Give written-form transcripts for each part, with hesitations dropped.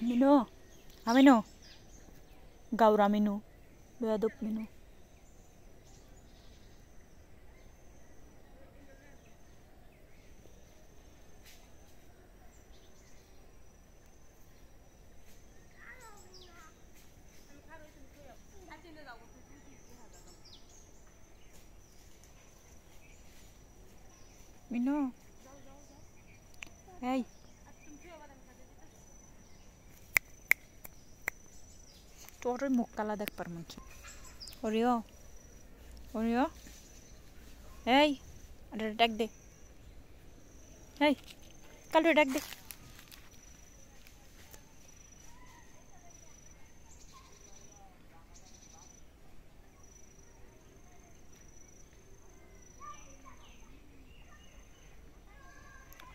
মিনু আমিনু গাউরা মিনু বেয়াদব মিনু মিনু এই তোর মুখ কালা দেখ পার মন ওরিও ওরিও এই আরে ডাক দে এই কালু ডাক দে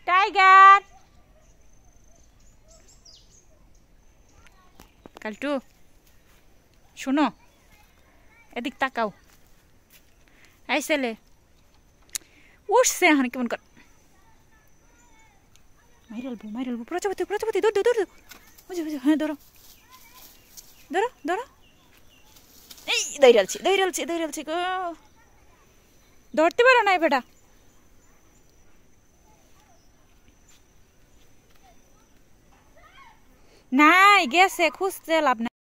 টাইগার কালটু শোনো এদিক তাকাও এই ছেলে উঠছে এখন কেমন কর মাইরালবো প্রজাপতি দৌড় দৌড় বুঝে বুঝে হ্যাঁ ধরো ধরো ধরো এই দৌড়ালছি গো ধরতে পারো না বেটা নাই গেছে খুঁজতে লাভ নাই